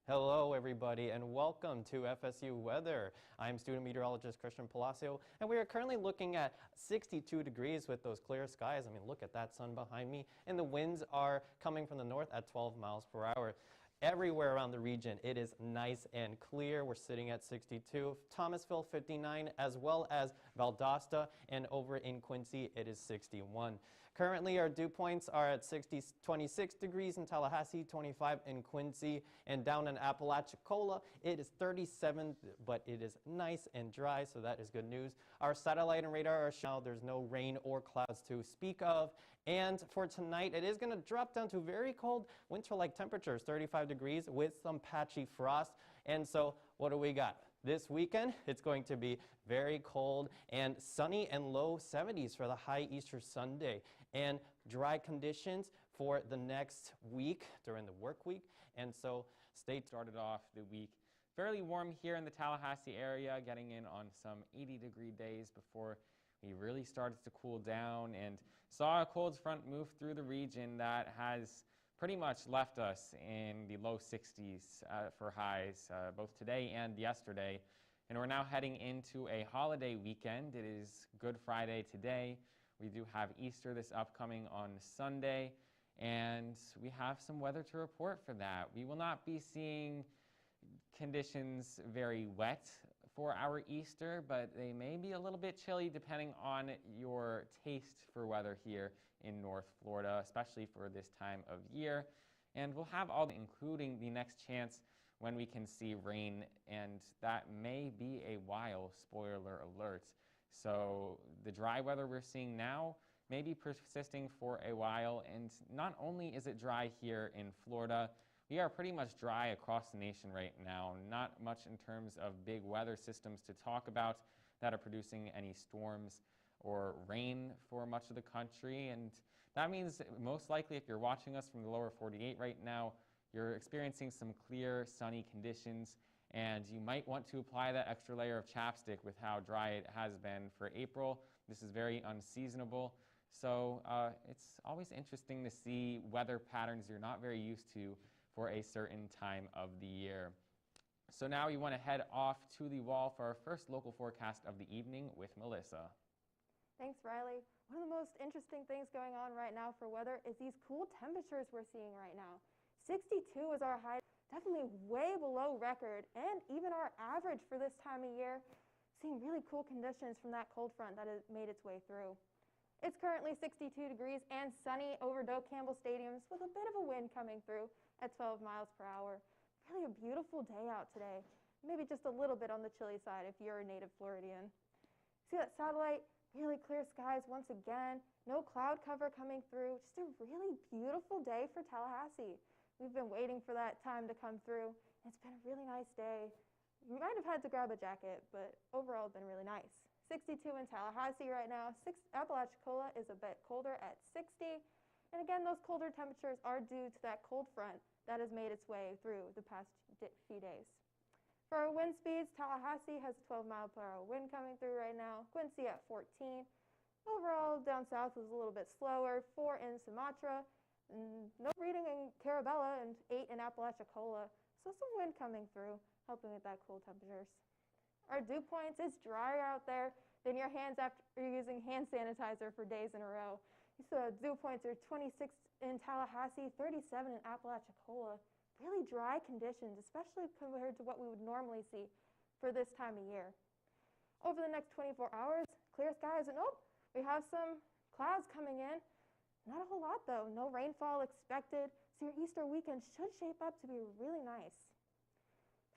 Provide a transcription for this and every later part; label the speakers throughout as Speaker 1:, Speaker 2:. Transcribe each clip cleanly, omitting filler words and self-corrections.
Speaker 1: Hello everybody and welcome to FSU Weather. I'm student meteorologist Christian Palacio and we are currently looking at 62 degrees with those clear skies. I mean, look at that sun behind me, and the winds are coming from the north at 12 miles per hour. Everywhere around the region it is nice and clear. We're sitting at 62, Thomasville 59, as well as Valdosta, and over in Quincy it is 61. Currently our dew points are at 26 degrees in Tallahassee, 25 in Quincy, and down in Apalachicola it is 37, but it is nice and dry, so that is good news. Our satellite and radar are showing there's no rain or clouds to speak of, and for tonight it is going to drop down to very cold winter-like temperatures, 35 degrees with some patchy frost. And so what do we got? This weekend it's going to be very cold and sunny and low 70s for the high Easter Sunday, and dry conditions for the next week during the work week. And so
Speaker 2: started off the week fairly warm here in the Tallahassee area, getting in on some 80-degree days before we really started to cool down and saw a cold front move through the region that has pretty much left us in the low 60s for highs both today and yesterday. And we're now heading into a holiday weekend. It is Good Friday today. We do have Easter this upcoming on Sunday, and we have some weather to report for that. We will not be seeing conditions very wet for our Easter, but they may be a little bit chilly depending on your taste for weather here in North Florida, especially for this time of year. And we'll have all, including the next chance when we can see rain, and that may be a while, spoiler alert. So the dry weather we're seeing now may be persisting for a while, and not only is it dry here in Florida, we are pretty much dry across the nation right now. Not much in terms of big weather systems to talk about that are producing any storms or rain for much of the country. And that means most likely if you're watching us from the lower 48 right now, you're experiencing some clear, sunny conditions, and you might want to apply that extra layer of chapstick with how dry it has been for April. This is very unseasonable. So it's always interesting to see weather patterns you're not very used to for a certain time of the year. So now we want to head off to the wall for our first local forecast of the evening with Melissa.
Speaker 3: Thanks, Riley. One of the most interesting things going on right now for weather is these cool temperatures we're seeing right now. 62 is our high, definitely way below record, and even our average for this time of year. Seeing really cool conditions from that cold front that has made its way through. It's currently 62 degrees and sunny over Doak Campbell Stadiums with a bit of a wind coming through at 12 miles per hour. Really a beautiful day out today. Maybe just a little bit on the chilly side if you're a native Floridian. See that satellite? Really clear skies once again. No cloud cover coming through. Just a really beautiful day for Tallahassee. We've been waiting for that time to come through. It's been a really nice day. You might have had to grab a jacket, but overall it's been really nice. 62 in Tallahassee right now. Apalachicola is a bit colder at 60. And again, those colder temperatures are due to that cold front that has made its way through the past few days. For our wind speeds, Tallahassee has a 12 mile per hour wind coming through right now. Quincy at 14. Overall, down south is a little bit slower. 4 in Sumatra. No reading in Carabella, and 8 in Apalachicola. So some wind coming through, helping with that cool temperatures. Our dew points is drier out there than your hands after you're using hand sanitizer for days in a row. So dew points are 26 in Tallahassee, 37 in Apalachicola. Really dry conditions, especially compared to what we would normally see for this time of year. Over the next 24 hours, clear skies, and we have some clouds coming in. Not a whole lot though, no rainfall expected, so your Easter weekend should shape up to be really nice.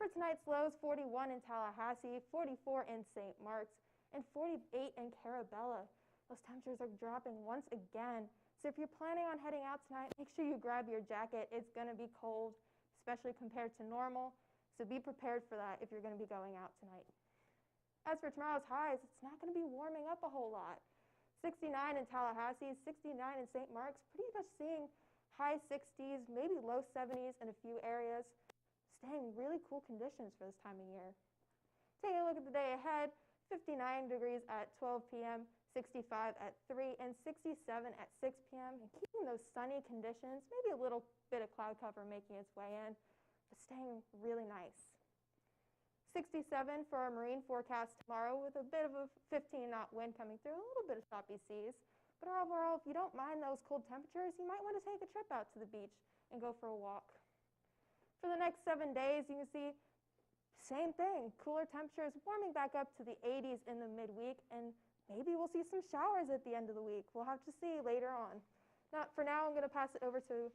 Speaker 3: For tonight's lows, 41 in Tallahassee, 44 in St. Mark's, and 48 in Carabella. Those temperatures are dropping once again. So if you're planning on heading out tonight, make sure you grab your jacket. It's going to be cold, especially compared to normal. So be prepared for that if you're going to be going out tonight. As for tomorrow's highs, it's not going to be warming up a whole lot. 69 in Tallahassee, 69 in St. Mark's, pretty much seeing high 60s, maybe low 70s in a few areas. Staying really cool conditions for this time of year. Taking a look at the day ahead, 59 degrees at 12 p.m., 65 at 3, and 67 at 6 p.m. And keeping those sunny conditions, maybe a little bit of cloud cover making its way in. but staying really nice. 67 for our marine forecast tomorrow with a bit of a 15-knot wind coming through, a little bit of choppy seas. But overall, if you don't mind those cold temperatures, you might want to take a trip out to the beach and go for a walk. For the next 7 days, you can see same thing, cooler temperatures warming back up to the 80s in the midweek, and maybe we'll see some showers at the end of the week. We'll have to see later on. For now, I'm going to pass it over to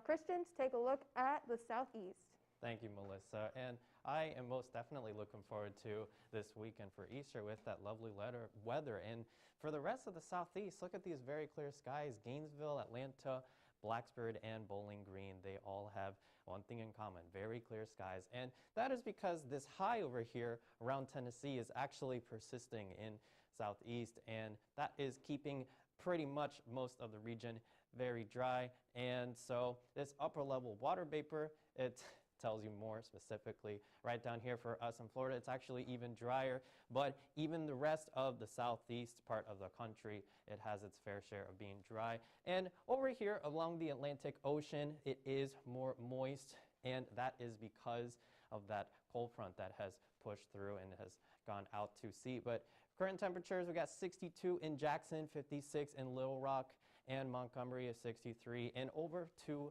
Speaker 3: Christian to take a look at the southeast.
Speaker 1: Thank you, Melissa. And I am most definitely looking forward to this weekend for Easter with that lovely weather. And for the rest of the southeast, look at these very clear skies. Gainesville, Atlanta, Blacksburg, and Bowling Green, they all have one thing in common, very clear skies. And that is because this high over here around Tennessee is actually persisting in southeast, and that is keeping pretty much most of the region very dry. And so this upper level water vapor, it tells you more specifically right down here for us in Florida. It's actually even drier, but even the rest of the southeast part of the country, it has its fair share of being dry. And over here along the Atlantic Ocean, it is more moist, and that is because of that cold front that has pushed through and has gone out to sea. But current temperatures, we got 62 in Jackson, 56 in Little Rock, and Montgomery is 63, and over to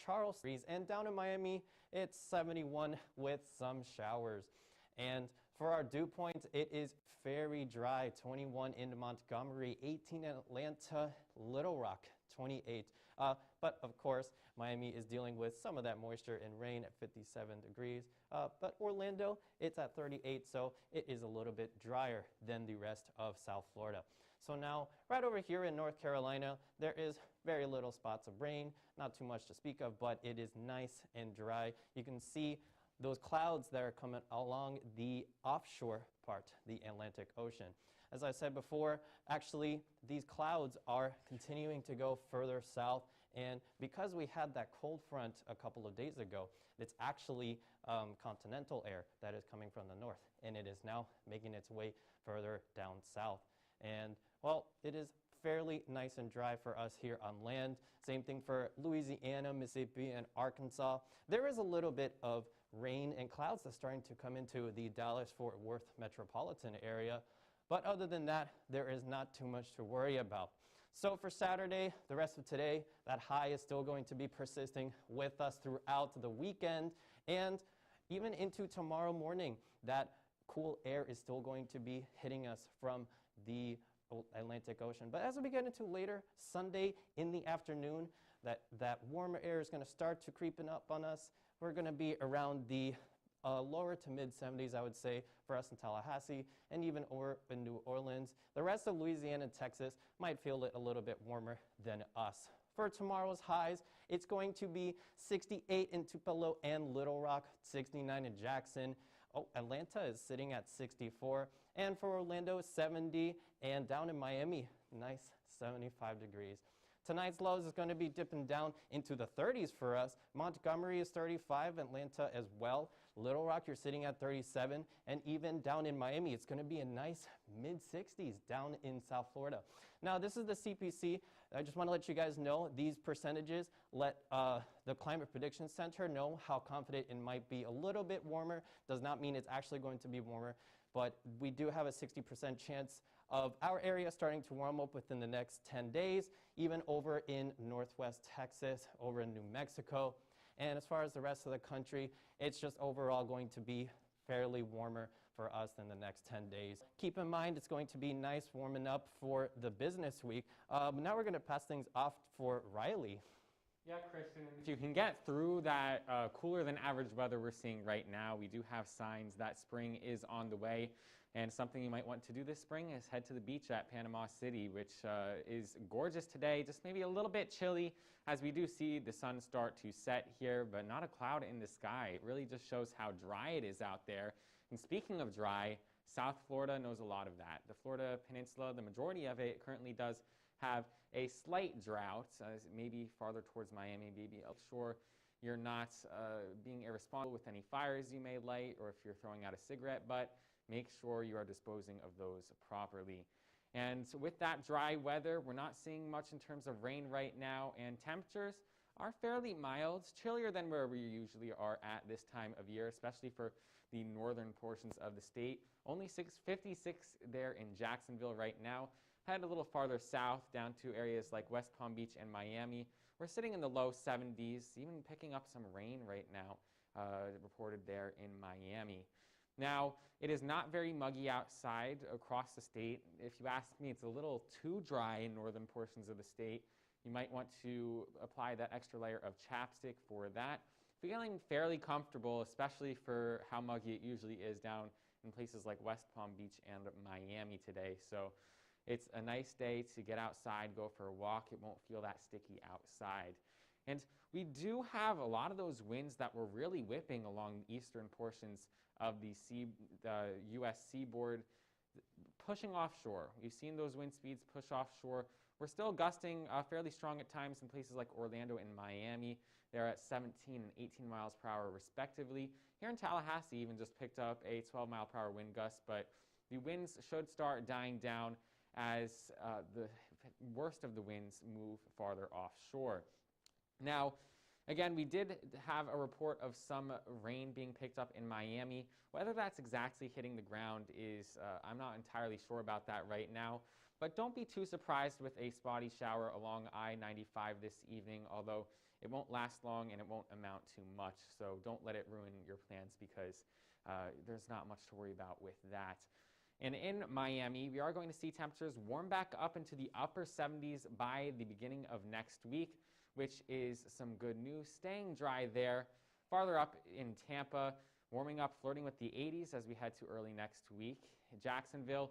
Speaker 1: Charleston, and down in Miami, it's 71 with some showers. And for our dew points, it is very dry, 21 in Montgomery, 18 in Atlanta, Little Rock, 28. But of course, Miami is dealing with some of that moisture and rain at 57 degrees. But Orlando, it's at 38, so it is a little bit drier than the rest of South Florida. So now, right over here in North Carolina, there is very little spots of rain, not too much to speak of, but it is nice and dry. You can see those clouds that are coming along the offshore part, the Atlantic Ocean. As I said before, actually, these clouds are continuing to go further south, and because we had that cold front a couple of days ago, it's actually continental air that is coming from the north, and it is now making its way further down south. And well, it is fairly nice and dry for us here on land. Same thing for Louisiana, Mississippi, and Arkansas. There is a little bit of rain and clouds that's starting to come into the Dallas-Fort Worth metropolitan area. But other than that, there is not too much to worry about. So for Saturday, the rest of today, that high is still going to be persisting with us throughout the weekend. And even into tomorrow morning, that cool air is still going to be hitting us from the Atlantic Ocean. But as we get into later Sunday in the afternoon, that warmer air is going to start to creeping up on us. We're going to be around the lower to mid 70s, I would say, for us in Tallahassee and even in New Orleans. The rest of Louisiana and Texas might feel it a little bit warmer than us. For tomorrow's highs, it's going to be 68 in Tupelo and Little Rock, 69 in Jackson. Atlanta is sitting at 64, and for Orlando, 70, and down in Miami, nice 75 degrees. Tonight's lows is going to be dipping down into the 30s for us. Montgomery is 35, Atlanta as well. Little Rock, you're sitting at 37, and even down in Miami, it's going to be a nice mid-60s down in South Florida. Now, this is the CPC. I just want to let you guys know these percentages. Let the Climate Prediction Center know how confident it might be. A little bit warmer does not mean it's actually going to be warmer, but we do have a 60% chance of our area starting to warm up within the next 10 days, even over in Northwest Texas, over in New Mexico. And as far as the rest of the country, it's just overall going to be fairly warmer for us in the next 10 days. Keep in mind, it's going to be nice warming up for the business week. Now we're going to pass things off for Riley.
Speaker 2: Yeah, Christian, if you can get through that cooler than average weather we're seeing right now, we do have signs that spring is on the way. And something you might want to do this spring is head to the beach at Panama City, which is gorgeous today, just maybe a little bit chilly as we do see the sun start to set here, but not a cloud in the sky. It really just shows how dry it is out there. And speaking of dry, South Florida knows a lot of that. The Florida Peninsula, the majority of it currently does have a slight drought, maybe farther towards Miami, maybe offshore. You're not being irresponsible with any fires you may light, or if you're throwing out a cigarette butt, make sure you are disposing of those properly. And with that dry weather, we're not seeing much in terms of rain right now, and temperatures are fairly mild, chillier than where we usually are at this time of year, especially for the northern portions of the state. Only 56 there in Jacksonville right now. Head a little farther south down to areas like West Palm Beach and Miami. We're sitting in the low 70s, even picking up some rain right now, reported there in Miami. Now, it is not very muggy outside across the state. If you ask me, it's a little too dry in northern portions of the state. You might want to apply that extra layer of chapstick for that. Feeling fairly comfortable, especially for how muggy it usually is down in places like West Palm Beach and Miami today. So it's a nice day to get outside, go for a walk. It won't feel that sticky outside. And we do have a lot of those winds that were really whipping along the eastern portions of the U.S. seaboard, pushing offshore. We've seen those wind speeds push offshore. We're still gusting fairly strong at times in places like Orlando and Miami. They're at 17 and 18 miles per hour respectively. Here in Tallahassee even just picked up a 12-mile-per-hour wind gust, but the winds should start dying down as the worst of the winds move farther offshore. Now, again, we did have a report of some rain being picked up in Miami. Whether that's exactly hitting the ground is, I'm not entirely sure about that right now. But don't be too surprised with a spotty shower along I-95 this evening, although it won't last long and it won't amount to much. So don't let it ruin your plans because there's not much to worry about with that. And in Miami, we are going to see temperatures warm back up into the upper 70s by the beginning of next week, which is some good news. Staying dry there. Farther up in Tampa, warming up, flirting with the 80s as we head to early next week. Jacksonville,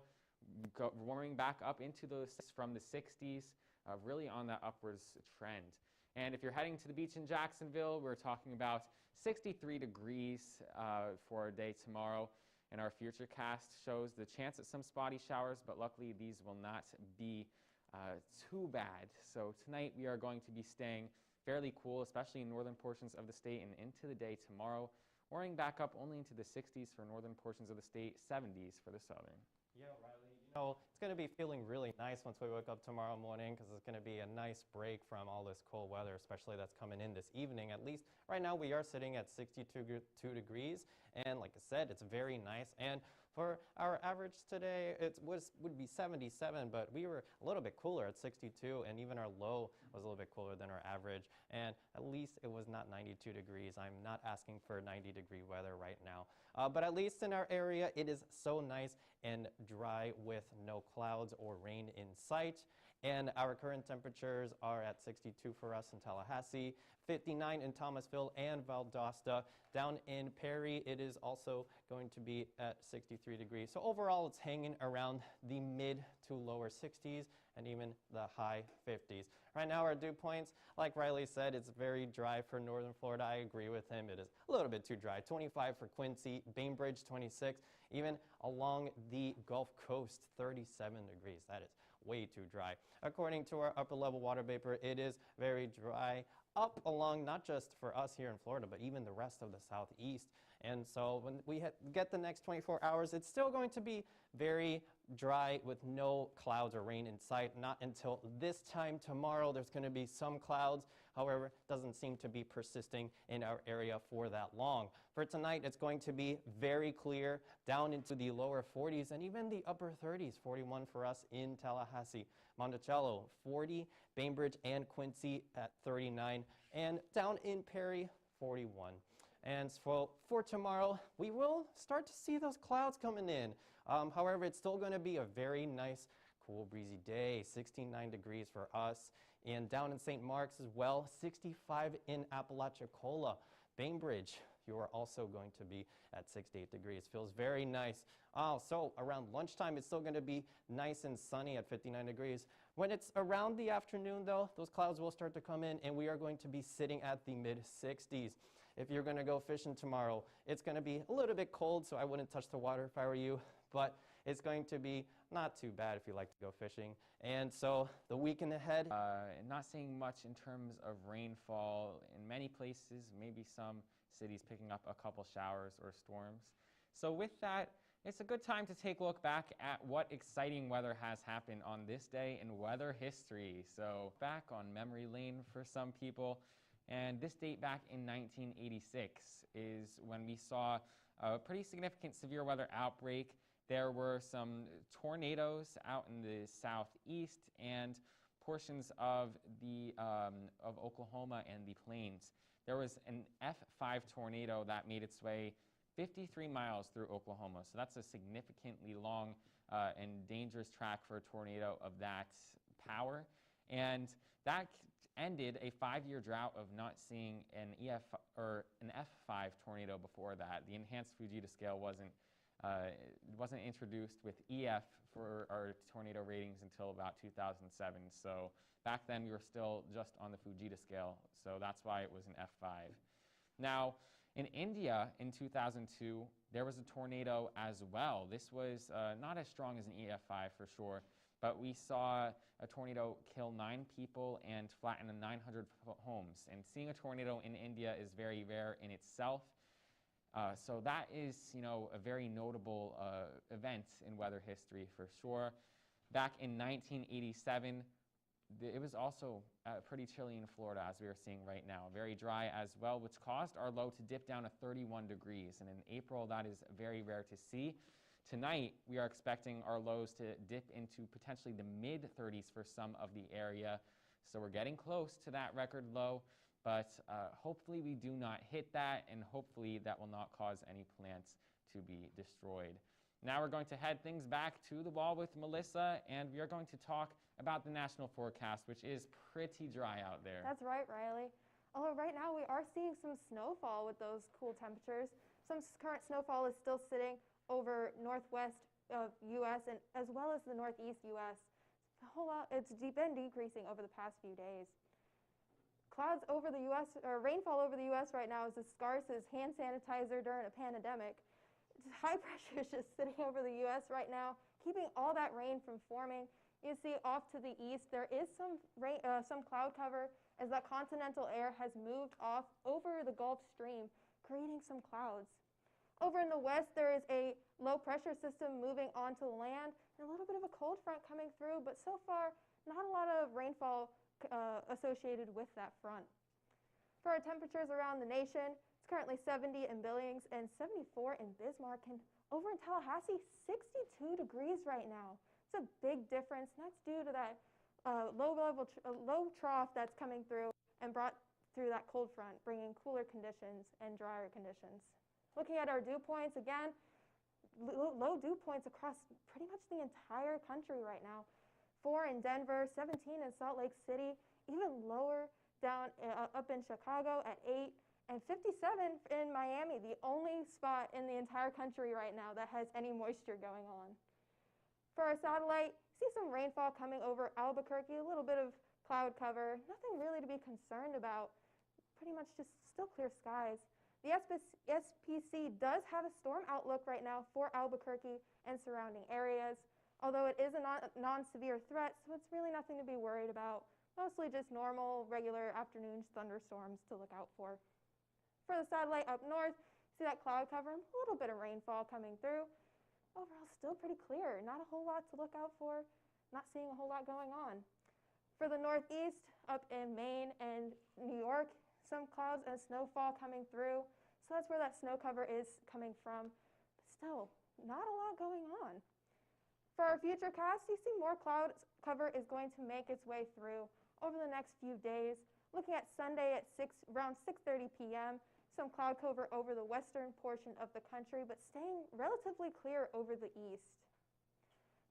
Speaker 2: warming back up into from the 60s, really on that upwards trend. And if you're heading to the beach in Jacksonville, we're talking about 63 degrees for our day tomorrow. And our future cast shows the chance at some spotty showers, but luckily these will not be too bad. So tonight we are going to be staying fairly cool, especially in northern portions of the state, and into the day tomorrow, warming back up only into the 60s for northern portions of the state, 70s for the southern.
Speaker 1: Yeah, Riley, it's going to be feeling really nice once we wake up tomorrow morning because it's going to be a nice break from all this cold weather, especially that's coming in this evening. At least right now we are sitting at 62 degrees, and like I said, it's very nice. And for our average today, it would be 77, but we were a little bit cooler at 62, and even our low was a little bit cooler than our average. And at least it was not 92 degrees. I'm not asking for 90-degree weather right now. But at least in our area, it is so nice and dry with no clouds or rain in sight. And our current temperatures are at 62 for us in Tallahassee, 59 in Thomasville and Valdosta. Down in Perry, it is also going to be at 63 degrees. So overall, it's hanging around the mid to lower 60s and even the high 50s. Right now, our dew points, like Riley said, it's very dry for northern Florida. I agree with him. It is a little bit too dry. 25 for Quincy, Bainbridge 26, even along the Gulf Coast, 37 degrees. That is way too dry. According to our upper level water vapor, it is very dry up along, not just for us here in Florida, but even the rest of the southeast. And so when we get the next 24 hours, it's still going to be very dry with no clouds or rain in sight. Not until this time tomorrow, there's going to be some clouds. However, it doesn't seem to be persisting in our area for that long. For tonight, it's going to be very clear down into the lower 40s and even the upper 30s, 41 for us in Tallahassee. Monticello, 40, Bainbridge and Quincy at 39, and down in Perry, 41. And so for tomorrow, we will start to see those clouds coming in. However, it's still going to be a very nice, cool, breezy day, 69 degrees for us. And down in St. Mark's as well, 65 in Apalachicola. Bainbridge, you are also going to be at 68 degrees. Feels very nice. So around lunchtime, it's still going to be nice and sunny at 59 degrees. When it's around the afternoon, though, those clouds will start to come in, and we are going to be sitting at the mid-60s. If you're going to go fishing tomorrow, it's going to be a little bit cold, so I wouldn't touch the water if I were you, but it's going to be not too bad if you like to go fishing. And so the weekend ahead.
Speaker 2: Not seeing much in terms of rainfall in many places, maybe some cities picking up a couple showers or storms. So with that, it's a good time to take a look back at what exciting weather has happened on this day in weather history. So back on memory lane for some people. And this date back in 1986 is when we saw a pretty significant severe weather outbreak. There were some tornadoes out in the southeast and portions of Oklahoma and the plains. There was an F5 tornado that made its way 53 miles through Oklahoma. So that's a significantly long and dangerous track for a tornado of that power. And that ended a 5-year drought of not seeing an F5 tornado before that. The enhanced Fujita scale wasn't introduced with EF for our tornado ratings until about 2007. So back then we were still just on the Fujita scale, so that's why it was an F5. Now, in India in 2002, there was a tornado as well. This was not as strong as an EF5 for sure, but we saw a tornado kill 9 people and flatten 900 homes. And seeing a tornado in India is very rare in itself. So that is, a very notable event in weather history for sure. Back in 1987, it was also pretty chilly in Florida, as we are seeing right now. Very dry as well, which caused our low to dip down to 31 degrees. And in April, that is very rare to see. Tonight, we are expecting our lows to dip into potentially the mid-30s for some of the area. So we're getting close to that record low, but hopefully we do not hit that, and hopefully that will not cause any plants to be destroyed. Now we're going to head things back to the wall with Melissa, and we are going to talk about the national forecast, which is pretty dry out there.
Speaker 3: That's right, Riley. Although right now we are seeing some snowfall with those cool temperatures. Some current snowfall is still sitting over northwest U.S. and as well as the northeast U.S. It's been decreasing over the past few days. Clouds over the U.S. or rainfall over the U.S. right now is as scarce as hand sanitizer during a pandemic. High pressure is just sitting over the U.S. right now, keeping all that rain from forming. You see off to the east, there is some cloud cover as that continental air has moved off over the Gulf Stream, creating some clouds. Over in the west, there is a low pressure system moving onto the land and a little bit of a cold front coming through, but so far, not a lot of rainfall associated with that front. For our temperatures around the nation, it's currently 70 in Billings and 74 in Bismarck, and over in Tallahassee, 62 degrees right now. It's a big difference, and that's due to that low trough that's coming through and brought through that cold front, bringing cooler conditions and drier conditions. Looking at our dew points, again, low dew points across pretty much the entire country right now. 4 in Denver, 17 in Salt Lake City, even lower down up in Chicago at 8, and 57 in Miami, the only spot in the entire country right now that has any moisture going on. For our satellite, see some rainfall coming over Albuquerque, a little bit of cloud cover, nothing really to be concerned about, pretty much just still clear skies. The SPC does have a storm outlook right now for Albuquerque and surrounding areas, although it is a non-severe threat, so it's really nothing to be worried about. Mostly just normal, regular afternoon thunderstorms to look out for. For the satellite up north, see that cloud cover, a little bit of rainfall coming through. Overall, still pretty clear. Not a whole lot to look out for. Not seeing a whole lot going on. For the northeast, up in Maine and New York, some clouds and snowfall coming through. So that's where that snow cover is coming from. But still, not a lot going on. For our future cast, you see more cloud cover is going to make its way through over the next few days. Looking at Sunday at around 6:30 p.m., some cloud cover over the western portion of the country, but staying relatively clear over the east.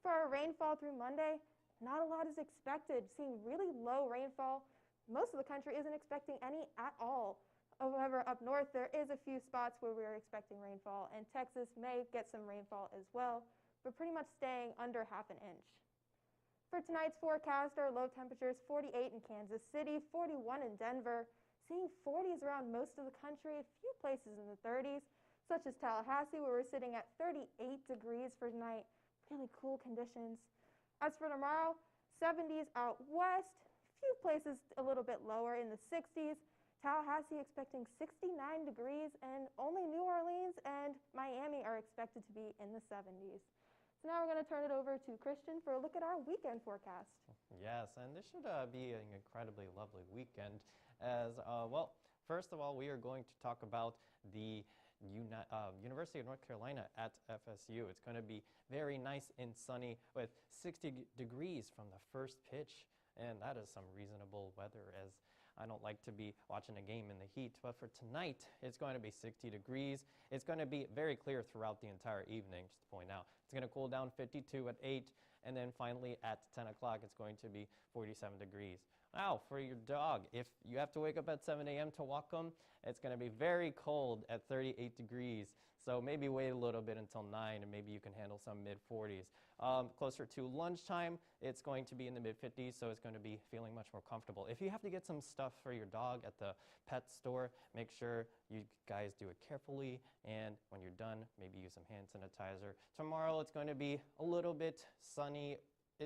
Speaker 3: For our rainfall through Monday, not a lot is expected. Seeing really low rainfall. Most of the country isn't expecting any at all. However, up north, there is a few spots where we are expecting rainfall, and Texas may get some rainfall as well, but pretty much staying under half an inch. For tonight's forecast, our low temperatures 48 in Kansas City, 41 in Denver, seeing 40s around most of the country, a few places in the 30s, such as Tallahassee, where we're sitting at 38 degrees for tonight. Really cool conditions. As for tomorrow, 70s out west, few places a little bit lower in the 60s. Tallahassee expecting 69 degrees, and only New Orleans and Miami are expected to be in the 70s. So now we're going to turn it over to Christian for a look at our weekend forecast.
Speaker 1: Yes, and this should be an incredibly lovely weekend. as, well, first of all, we are going to talk about the University of North Carolina at FSU. It's going to be very nice and sunny with 60 degrees from the first pitch, and that is some reasonable weather, as I don't like to be watching a game in the heat. But for tonight, it's going to be 60 degrees. It's going to be very clear throughout the entire evening, just to point out. It's going to cool down 52 at 8, and then finally at 10 o'clock, it's going to be 47 degrees. Now, for your dog, if you have to wake up at 7 a.m. to walk them, it's going to be very cold at 38 degrees. So maybe wait a little bit until 9, and maybe you can handle some mid-40s. Closer to lunchtime, it's going to be in the mid-50s, so it's going to be feeling much more comfortable. If you have to get some stuff for your dog at the pet store, make sure you guys do it carefully, and when you're done, maybe use some hand sanitizer. Tomorrow, it's going to be a little bit sunny. I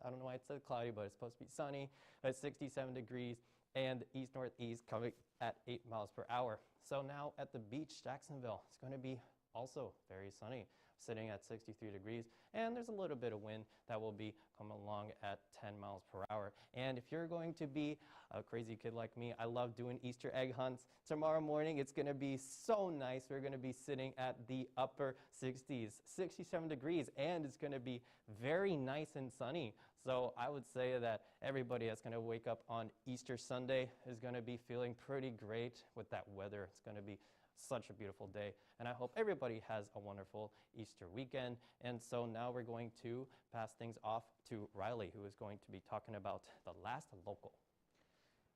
Speaker 1: don't know why it said cloudy, but it's supposed to be sunny at 67 degrees, and east-northeast coming at 8 miles per hour. So now at the beach, Jacksonville, it's going to be also very sunny, sitting at 63 degrees, and there's a little bit of wind that will be coming along at 10 miles per hour. And if you're going to be a crazy kid like me, I love doing Easter egg hunts. Tomorrow morning, it's going to be so nice. We're going to be sitting at the upper 60s, 67 degrees, and it's going to be very nice and sunny. So I would say that everybody that's going to wake up on Easter Sunday is going to be feeling pretty great with that weather. It's going to be such a beautiful day, and I hope everybody has a wonderful Easter weekend. And so now we're going to pass things off to Riley, who is going to be talking about the last local.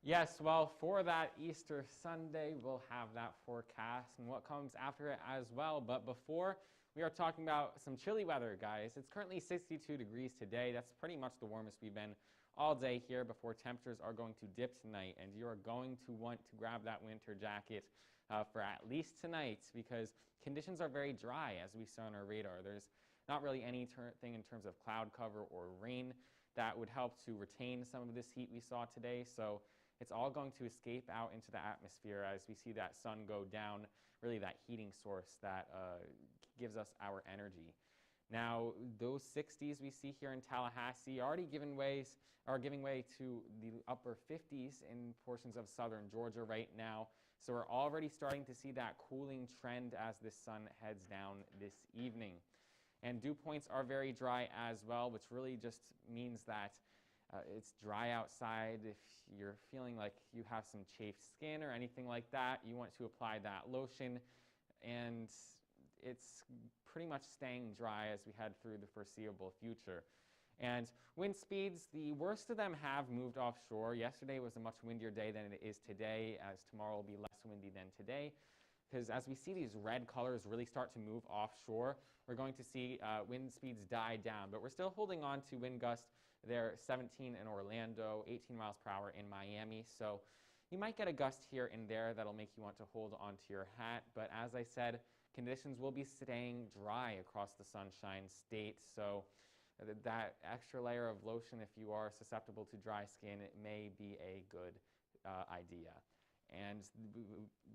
Speaker 2: Yes, well, for that Easter Sunday, we'll have that forecast and what comes after it as well. But before, we are talking about some chilly weather, guys. It's currently 62 degrees today. That's pretty much the warmest we've been all day here before temperatures are going to dip tonight. And you are going to want to grab that winter jacket for at least tonight, because conditions are very dry, as we saw on our radar. There's not really anything in terms of cloud cover or rain that would help to retain some of this heat we saw today. So it's all going to escape out into the atmosphere as we see that sun go down, really that heating source that gives us our energy. Now, those 60s we see here in Tallahassee are giving way to the upper 50s in portions of southern Georgia right now. So we're already starting to see that cooling trend as the sun heads down this evening. And dew points are very dry as well, which really just means that it's dry outside. If you're feeling like you have some chafed skin or anything like that, you want to apply that lotion. And it's pretty much staying dry as we head through the foreseeable future. And wind speeds, the worst of them have moved offshore. Yesterday was a much windier day than it is today, as tomorrow will be less windy than today. Because as we see these red colors really start to move offshore, we're going to see wind speeds die down. But we're still holding on to wind gusts. They're 17 in Orlando, 18 miles per hour in Miami. So you might get a gust here and there that'll make you want to hold onto your hat. But as I said, conditions will be staying dry across the Sunshine State. So that extra layer of lotion, if you are susceptible to dry skin, it may be a good idea. And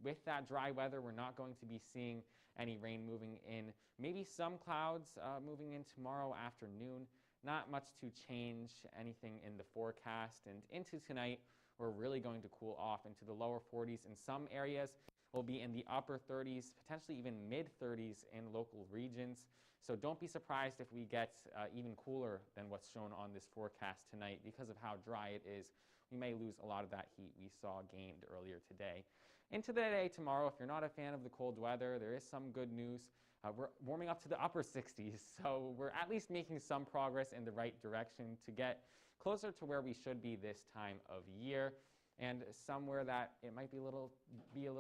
Speaker 2: with that dry weather, we're not going to be seeing any rain moving in. Maybe some clouds moving in tomorrow afternoon. Not much to change anything in the forecast. And into tonight, we're really going to cool off into the lower 40s in some areas. We'll be in the upper 30s, potentially even mid-30s in local regions. So don't be surprised if we get even cooler than what's shown on this forecast tonight. Because of how dry it is, we may lose a lot of that heat we saw gained earlier today. Into the day tomorrow, if you're not a fan of the cold weather, there is some good news. We're warming up to the upper 60s, so we're at least making some progress in the right direction to get closer to where we should be this time of year. And somewhere that it might be a little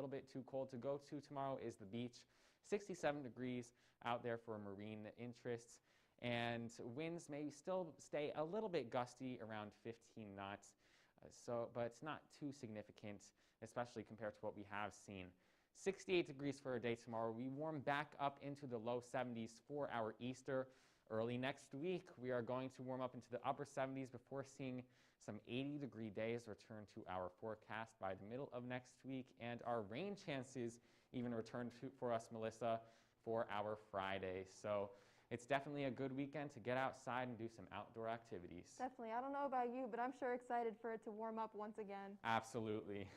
Speaker 2: bit too cold to go to tomorrow is the beach. 67 degrees out there for marine interests. And winds may still stay a little bit gusty, around 15 knots. But it's not too significant, especially compared to what we have seen. 68 degrees for a day tomorrow. We warm back up into the low 70s for our Easter. Early next week, we are going to warm up into the upper 70s before seeing some 80-degree days return to our forecast by the middle of next week. And our rain chances even return for us, Melissa, for our Friday. So it's definitely a good weekend to get outside and do some outdoor activities.
Speaker 3: Definitely. I don't know about you, but I'm sure excited for it to warm up once again.
Speaker 2: Absolutely.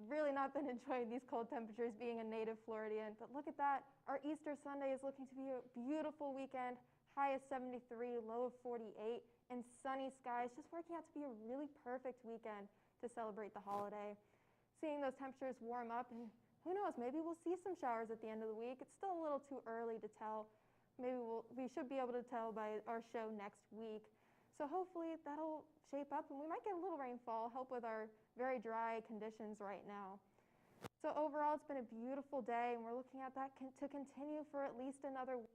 Speaker 3: Really not been enjoying these cold temperatures being a native Floridian, but look at that. Our Easter Sunday is looking to be a beautiful weekend. High of 73, low of 48, and sunny skies, just working out to be a really perfect weekend to celebrate the holiday. Seeing those temperatures warm up, and who knows, maybe we'll see some showers at the end of the week. It's still a little too early to tell. Maybe we should be able to tell by our show next week. So hopefully that'll shape up, and we might get a little rainfall, help with our very dry conditions right now. So overall, it's been a beautiful day, and we're looking at that to continue for at least another week.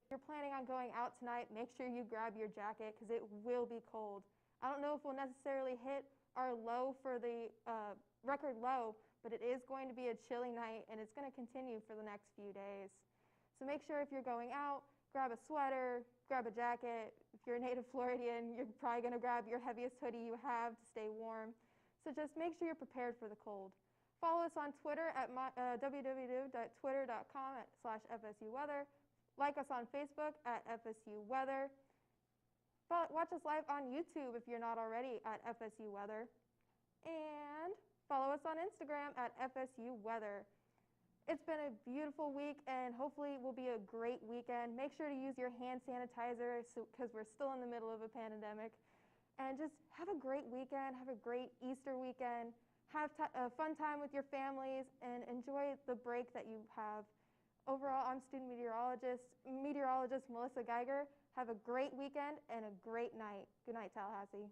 Speaker 3: If you're planning on going out tonight, make sure you grab your jacket because it will be cold. I don't know if we'll necessarily hit our low for the record low, but it is going to be a chilly night, and it's going to continue for the next few days. So make sure if you're going out, grab a sweater, grab a jacket. If you're a native Floridian, you're probably going to grab your heaviest hoodie you have to stay warm. So just make sure you're prepared for the cold. Follow us on Twitter at www.twitter.com/FSUweather. Like us on Facebook at FSU Weather. Watch us live on YouTube if you're not already at FSU Weather. And follow us on Instagram at FSU Weather. It's been a beautiful week, and hopefully it will be a great weekend. Make sure to use your hand sanitizer because we're still in the middle of a pandemic. And just have a great weekend. Have a great Easter weekend. Have a fun time with your families, and enjoy the break that you have. Overall, I'm student meteorologist Melissa Geiger. Have a great weekend and a great night. Good night, Tallahassee.